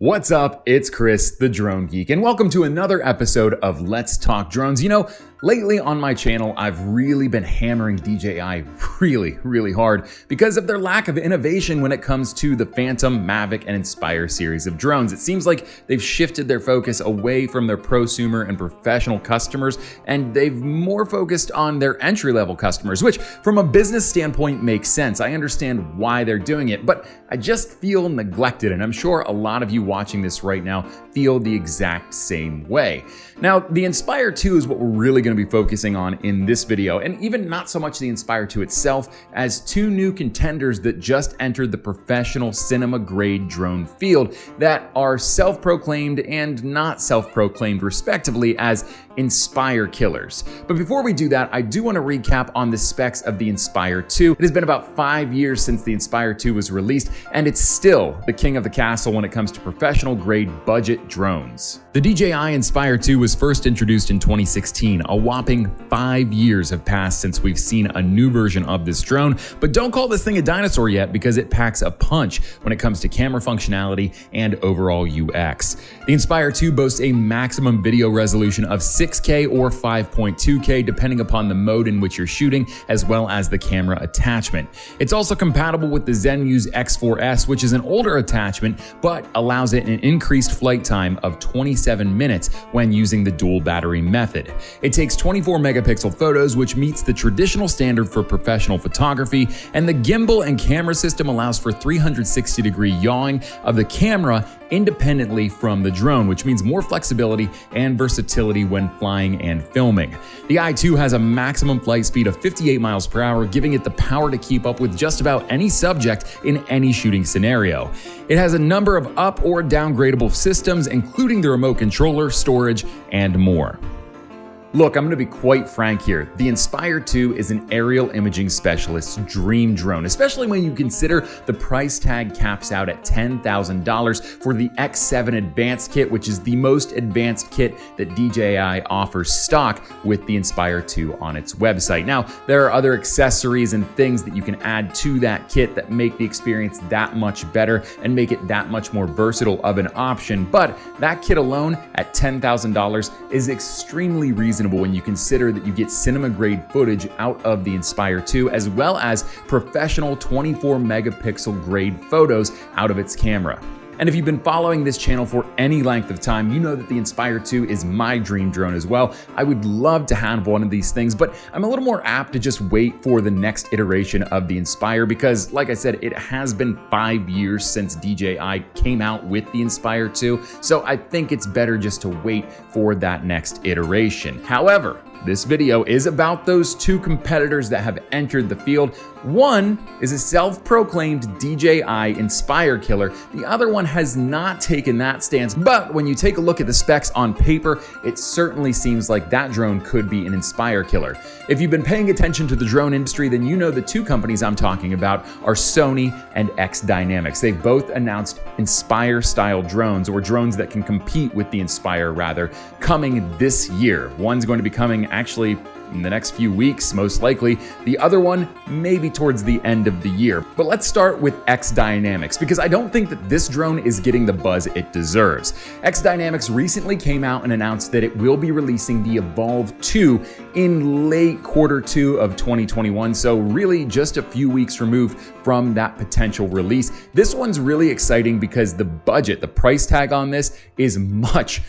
What's up? It's Chris, the Drone Geek, and welcome to another episode of Let's Talk Drones. You know, lately on my channel, I've really been hammering DJI really hard because of their lack of innovation when it comes to the Phantom, Mavic, and Inspire series of drones. It seems like they've shifted their focus away from their prosumer and professional customers, and they've more focused on their entry-level customers, which from a business standpoint makes sense. I understand why they're doing it, but I just feel neglected, and I'm sure a lot of you watching this right now feel the exact same way. Now, the Inspire 2 is what we're really going to be focusing on in this video, and even not so much the Inspire 2 itself as two new contenders that just entered the professional cinema-grade drone field that are self-proclaimed and not self-proclaimed respectively as Inspire killers. But before we do that, I do want to recap on the specs of the Inspire 2. It has been about 5 years since the Inspire 2 was released, and it's still the king of the castle when it comes to professional grade budget drones. The DJI Inspire 2 was first introduced in 2016. A whopping 5 years have passed since we've seen a new version of this drone, but don't call this thing a dinosaur yet because it packs a punch when it comes to camera functionality and overall UX. The Inspire 2 boasts a maximum video resolution of 6K or 5.2K depending upon the mode in which you're shooting, as well as the camera attachment. It's also compatible with the Zenmuse X4S, which is an older attachment, but allows it an increased flight time of 27 minutes when using the dual battery method. It takes 24 megapixel photos, which meets the traditional standard for professional photography, and the gimbal and camera system allows for 360-degree yawing of the camera independently from the drone, which means more flexibility and versatility when flying and filming. The i2 has a maximum flight speed of 58 miles per hour, giving it the power to keep up with just about any subject in any shooting scenario. It has a number of up or downgradable systems, including the remote controller, storage, and more. Look, I'm going to be quite frank here. The Inspire 2 is an aerial imaging specialist's dream drone, especially when you consider the price tag caps out at $10,000 for the X7 Advanced kit, which is the most advanced kit that DJI offers stock with the Inspire 2 on its website. Now, there are other accessories and things that you can add to that kit that make the experience that much better and make it that much more versatile of an option, but that kit alone at $10,000 is extremely reasonable when you consider that you get cinema-grade footage out of the Inspire 2, as well as professional 24 megapixel grade photos out of its camera. And if you've been following this channel for any length of time, you know that the Inspire 2 is my dream drone as well. I would love to have one of these things, but I'm a little more apt to just wait for the next iteration of the Inspire because, like I said, it has been 5 years since DJI came out with the Inspire 2, so I think it's better just to wait for that next iteration. However, this video is about those two competitors that have entered the field. One is a self-proclaimed DJI Inspire killer. The other one has not taken that stance, but when you take a look at the specs on paper, it certainly seems like that drone could be an Inspire killer. If you've been paying attention to the drone industry, then you know the two companies I'm talking about are SONY and XDYNAMICS. They've both announced Inspire-style drones, or drones that can compete with the Inspire rather, coming this year. One's going to be coming actually in the next few weeks, most likely. The other one, maybe towards the end of the year. But let's start with XDYNAMICS, because I don't think that this drone is getting the buzz it deserves. XDYNAMICS recently came out and announced that it will be releasing the Evolve 2 in late Q2 of 2021, so really just a few weeks removed from that potential release. This one's really exciting because the budget, the price tag on this is much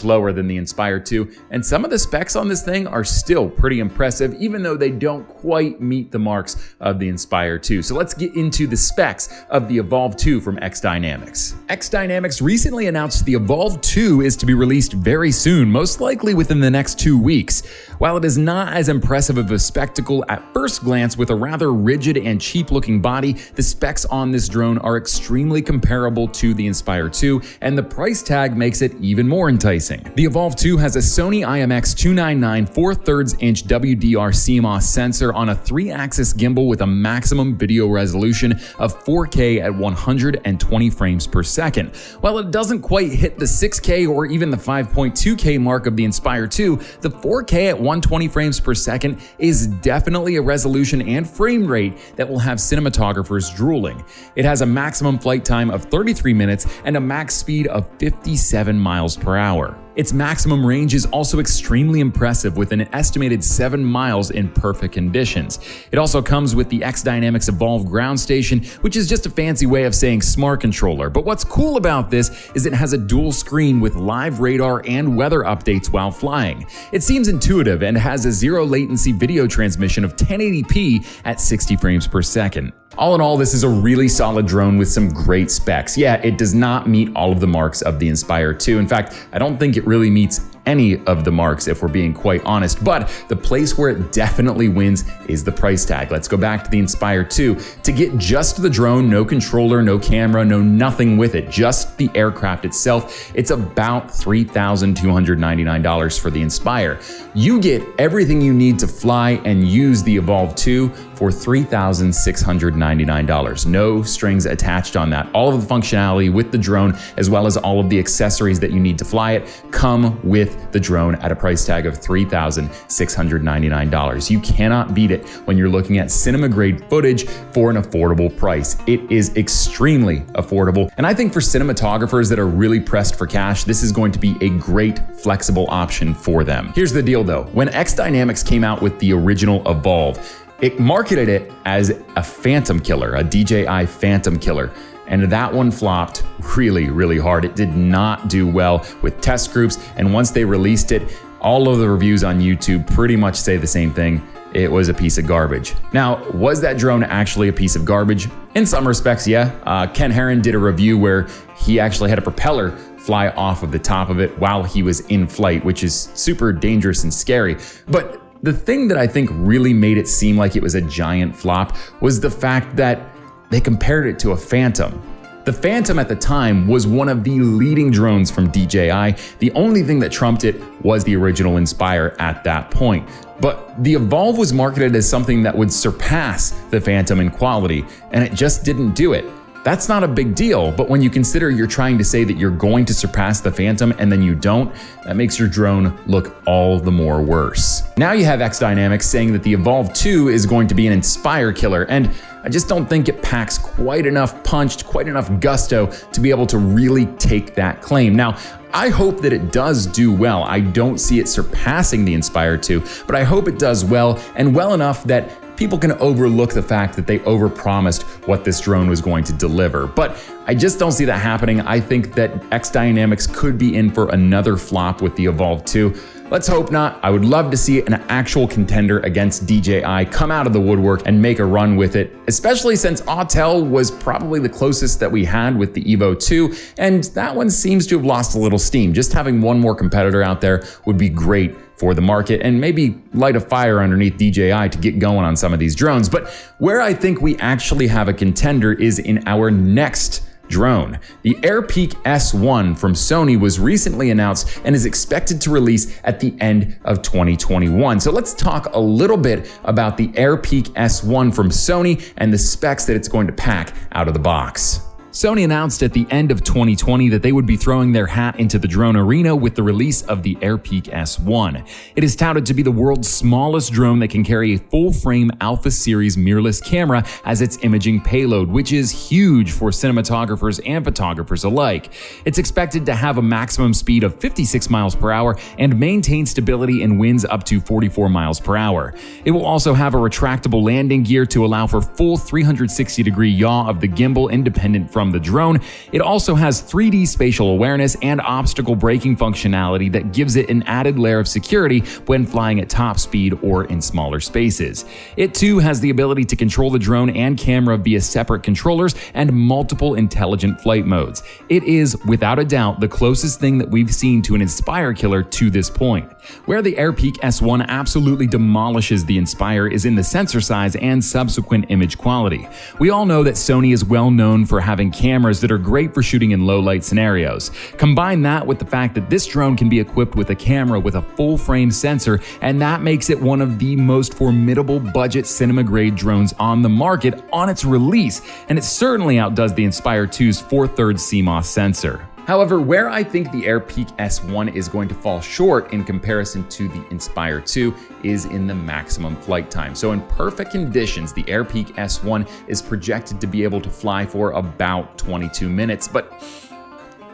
lower than the Inspire 2, and some of the specs on this thing are still pretty impressive, even though they don't quite meet the marks of the Inspire 2. So let's get into the specs of the Evolve 2 from XDYNAMICS. XDYNAMICS recently announced the Evolve 2 is to be released very soon, most likely within the next 2 weeks. While it is not as impressive of a spectacle at first glance with a rather rigid and cheap looking body, the specs on this drone are extremely comparable to the Inspire 2, and the price tag makes it even more enticing. The Evolve 2 has a Sony IMX299 4/3 inch 12-inch WDR CMOS sensor on a 3-axis gimbal with a maximum video resolution of 4K at 120 frames per second. While it doesn't quite hit the 6K or even the 5.2K mark of the Inspire 2, the 4K at 120 frames per second is definitely a resolution and frame rate that will have cinematographers drooling. It has a maximum flight time of 33 minutes and a max speed of 57 miles per hour. Its maximum range is also extremely impressive with an estimated 7 miles in perfect conditions. It also comes with the XDYNAMICS Evolve ground station, which is just a fancy way of saying smart controller. But what's cool about this is it has a dual screen with live radar and weather updates while flying. It seems intuitive and has a zero latency video transmission of 1080p at 60 frames per second. All in all, this is a really solid drone with some great specs. Yeah, it does not meet all of the marks of the Inspire 2. In fact, I don't think it really meets any of the marks if we're being quite honest, but the place where it definitely wins is the price tag. Let's go back to the Inspire 2. To get just the drone, no controller, no camera, no nothing with it, just the aircraft itself, it's about $3,299 for the Inspire. You get everything you need to fly and use the Evolve 2 for $3,699. No strings attached on that. All of the functionality with the drone, as well as all of the accessories that you need to fly it, come with the drone at a price tag of $3,699. You cannot beat it when you're looking at cinema grade footage for an affordable price. It is extremely affordable. And I think for cinematographers that are really pressed for cash, this is going to be a great flexible option for them. Here's the deal though. When XDYNAMICS came out with the original Evolve, it marketed it as a phantom killer, a DJI phantom killer. And that one flopped really hard. It did not do well with test groups. And once they released it, all of the reviews on YouTube pretty much say the same thing. It was a piece of garbage. Now, was that drone actually a piece of garbage? In some respects, yeah. Ken Herron did a review where he actually had a propeller fly off of the top of it while he was in flight, which is super dangerous and scary. But the thing that I think really made it seem like it was a giant flop was the fact that they compared it to a Phantom. The Phantom at the time was one of the leading drones from DJI. The only thing that trumped it was the original Inspire at that point. But the Evolve was marketed as something that would surpass the Phantom in quality, and it just didn't do it. That's not a big deal, but when you consider you're trying to say that you're going to surpass the Phantom and then you don't, that makes your drone look all the more worse. Now you have XDYNAMICS saying that the Evolve 2 is going to be an Inspire killer, and I just don't think it packs quite enough punch, quite enough gusto to be able to really take that claim. Now, I hope that it does do well. I don't see it surpassing the Inspire 2, but I hope it does well, and well enough that people can overlook the fact that they overpromised what this drone was going to deliver. But I just don't see that happening. I think that XDYNAMICS could be in for another flop with the Evolve 2. Let's hope not. I would love to see an actual contender against DJI come out of the woodwork and make a run with it, especially since Autel was probably the closest that we had with the Evo 2, and that one seems to have lost a little steam. Just having one more competitor out there would be great for the market and maybe light a fire underneath DJI to get going on some of these drones. But where I think we actually have a contender is in our next drone. The AirPeak S1 from Sony was recently announced and is expected to release at the end of 2021. So let's talk a little bit about the AirPeak S1 from Sony and the specs that it's going to pack out of the box. Sony announced at the end of 2020 that they would be throwing their hat into the drone arena with the release of the AirPeak S1. It is touted to be the world's smallest drone that can carry a full-frame Alpha Series mirrorless camera as its imaging payload, which is huge for cinematographers and photographers alike. It's expected to have a maximum speed of 56 miles per hour and maintain stability in winds up to 44 miles per hour. It will also have a retractable landing gear to allow for full 360-degree yaw of the gimbal independent from the drone. It also has 3D spatial awareness and obstacle braking functionality that gives it an added layer of security when flying at top speed or in smaller spaces. It too has the ability to control the drone and camera via separate controllers and multiple intelligent flight modes. It is, without a doubt, the closest thing that we've seen to an Inspire killer to this point. Where the AirPeak S1 absolutely demolishes the Inspire is in the sensor size and subsequent image quality. We all know that Sony is well known for having cameras that are great for shooting in low light scenarios. Combine that with the fact that this drone can be equipped with a camera with a full frame sensor, and that makes it one of the most formidable budget cinema grade drones on the market on its release, and it certainly outdoes the Inspire 2's 4/3 CMOS sensor. However, where I think the AirPeak S1 is going to fall short in comparison to the Inspire 2 is in the maximum flight time. So in perfect conditions, the AirPeak S1 is projected to be able to fly for about 22 minutes, but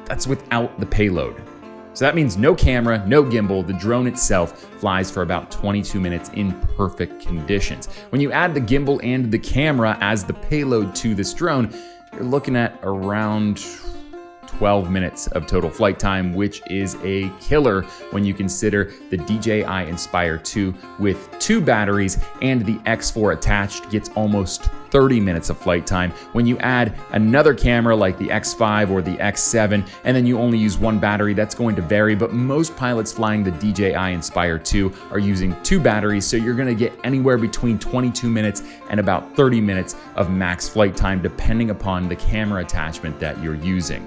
that's without the payload. So that means no camera, no gimbal, the drone itself flies for about 22 minutes in perfect conditions. When you add the gimbal and the camera as the payload to this drone, you're looking at around 12 minutes of total flight time, which is a killer when you consider the DJI Inspire 2 with 2 batteries and the X4 attached gets almost 30 minutes of flight time. When you add another camera like the X5 or the X7, and then you only use 1 battery, that's going to vary, but most pilots flying the DJI Inspire 2 are using 2 batteries, so you're gonna get anywhere between 22 minutes and about 30 minutes of max flight time, depending upon the camera attachment that you're using.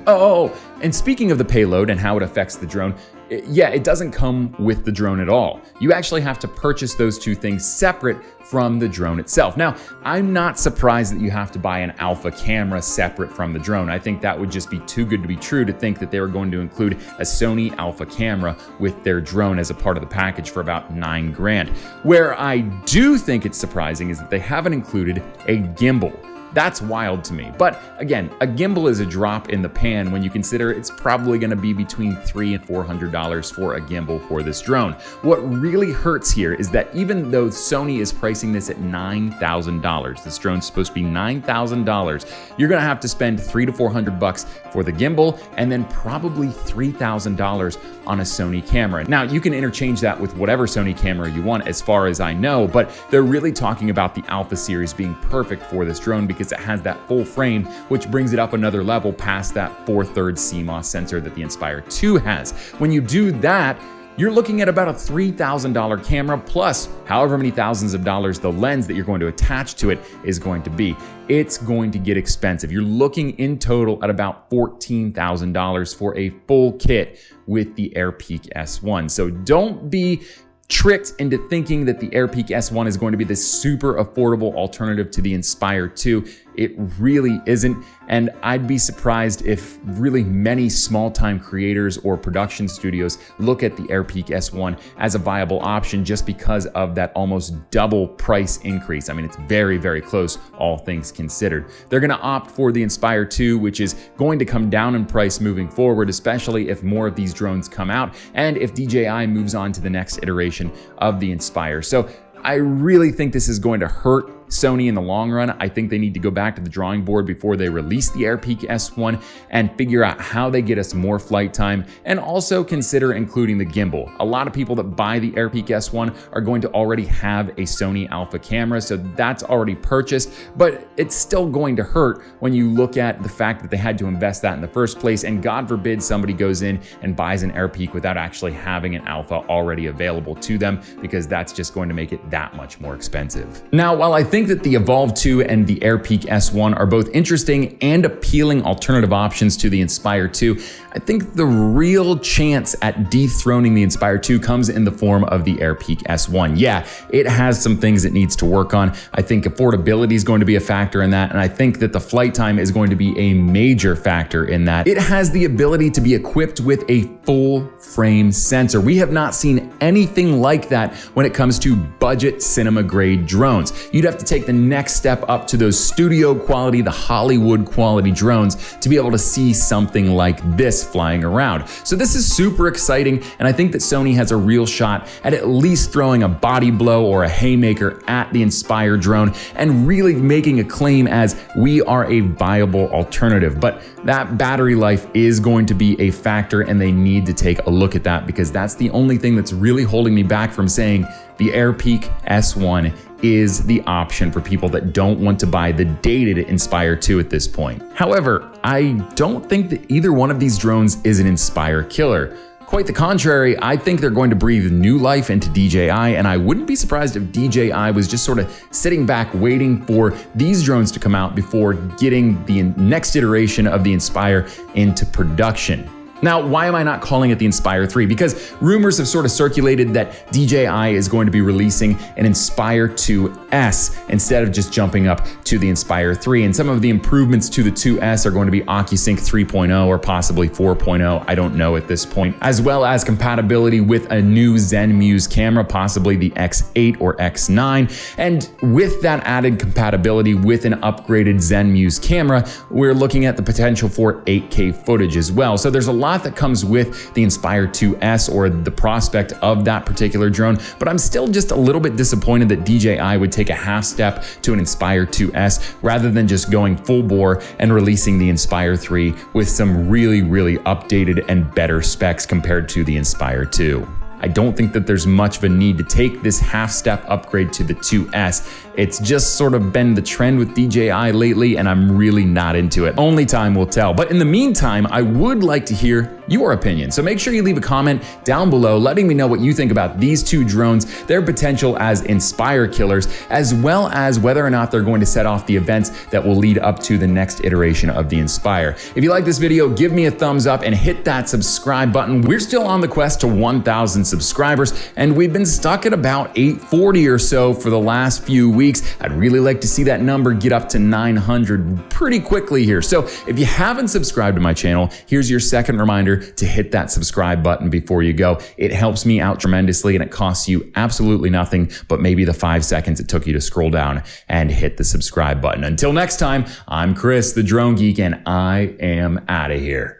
And speaking of the payload and how it affects the drone, it doesn't come with the drone at all. You actually have to purchase those 2 things separate from the drone itself. Now, I'm not surprised that you have to buy an alpha camera separate from the drone. I think that would just be too good to be true to think that they were going to include a Sony alpha camera with their drone as a part of the package for about $9 grand. Where I do think it's surprising is that they haven't included a gimbal. That's wild to me. But again, a gimbal is a drop in the pan when you consider it's probably gonna be between $300 and $400 for a gimbal for this drone. What really hurts here is that even though Sony is pricing this at $9,000, this drone's supposed to be $9,000, you're gonna have to spend $300 to $400 for the gimbal and then probably $3,000 on a Sony camera. Now, you can interchange that with whatever Sony camera you want as far as I know, but they're really talking about the Alpha series being perfect for this drone because it has that full frame, which brings it up another level past that 4/3 CMOS sensor that the Inspire 2 has. When you do that, you're looking at about a $3,000 camera plus however many thousands of dollars the lens that you're going to attach to it is going to be. It's going to get expensive. You're looking in total at about $14,000 for a full kit with the AirPeak S1. So don't be tricked into thinking that the AirPeak S1 is going to be this super affordable alternative to the Inspire 2. It really isn't, and I'd be surprised if really many small-time creators or production studios look at the AirPeak S1 as a viable option just because of that almost double price increase. I mean, it's very, very close, all things considered. They're gonna opt for the Inspire 2, which is going to come down in price moving forward, especially if more of these drones come out and if DJI moves on to the next iteration of the Inspire. So I really think this is going to hurt Sony in the long run. I think they need to go back to the drawing board before they release the AirPeak S1 and figure out how they get us more flight time and also consider including the gimbal. A lot of people that buy the AirPeak S1 are going to already have a Sony Alpha camera, so that's already purchased, but it's still going to hurt when you look at the fact that they had to invest that in the first place, and God forbid somebody goes in and buys an AirPeak without actually having an Alpha already available to them, because that's just going to make it that much more expensive. Now, while I think that the Evolve 2 and the AirPeak S1 are both interesting and appealing alternative options to the Inspire 2, I think the real chance at dethroning the Inspire 2 comes in the form of the AirPeak S1. Yeah, it has some things it needs to work on. I think affordability is going to be a factor in that, and I think that the flight time is going to be a major factor in that. It has the ability to be equipped with a full frame sensor. We have not seen anything like that when it comes to budget cinema grade drones. You'd have to take the next step up to those studio quality, the Hollywood quality drones to be able to see something like this flying around. So this is super exciting, and I think that Sony has a real shot at least throwing a body blow or a haymaker at the Inspire drone and really making a claim as we are a viable alternative. But that battery life is going to be a factor, and they need to take a look at that, because that's the only thing that's really holding me back from saying the AirPeak S1 is the option for people that don't want to buy the dated Inspire 2 at this point. However, I don't think that either one of these drones is an Inspire killer. Quite the contrary, I think they're going to breathe new life into DJI, and I wouldn't be surprised if DJI was just sort of sitting back waiting for these drones to come out before getting the next iteration of the Inspire into production. Now, why am I not calling it the Inspire 3? Because rumors have sort of circulated that DJI is going to be releasing an Inspire 2S instead of just jumping up to the Inspire 3. And some of the improvements to the 2S are going to be OcuSync 3.0 or possibly 4.0. I don't know at this point, as well as compatibility with a new ZenMuse camera, possibly the X8 or X9. And with that added compatibility with an upgraded ZenMuse camera, we're looking at the potential for 8K footage as well. So there's a lot that comes with the Inspire 2S or the prospect of that particular drone, but I'm still just a little bit disappointed that DJI would take a half step to an Inspire 2S rather than just going full bore and releasing the Inspire 3 with some really updated and better specs compared to the Inspire 2. I don't think that there's much of a need to take this half step upgrade to the 2S. It's just sort of been the trend with DJI lately, and I'm really not into it. Only time will tell. But in the meantime, I would like to hear your opinion. So make sure you leave a comment down below letting me know what you think about these two drones, their potential as Inspire killers, as well as whether or not they're going to set off the events that will lead up to the next iteration of the Inspire. If you like this video, give me a thumbs up and hit that subscribe button. We're still on the quest to 1,000 subscribers, and we've been stuck at about 840 or so for the last few weeks. I'd really like to see that number get up to 900 pretty quickly here. So if you haven't subscribed to my channel, here's your second reminder to hit that subscribe button before you go. It helps me out tremendously, and it costs you absolutely nothing but maybe the 5 seconds it took you to scroll down and hit the subscribe button. Until next time, I'm Chris, the Drone Geek, and I am out of here.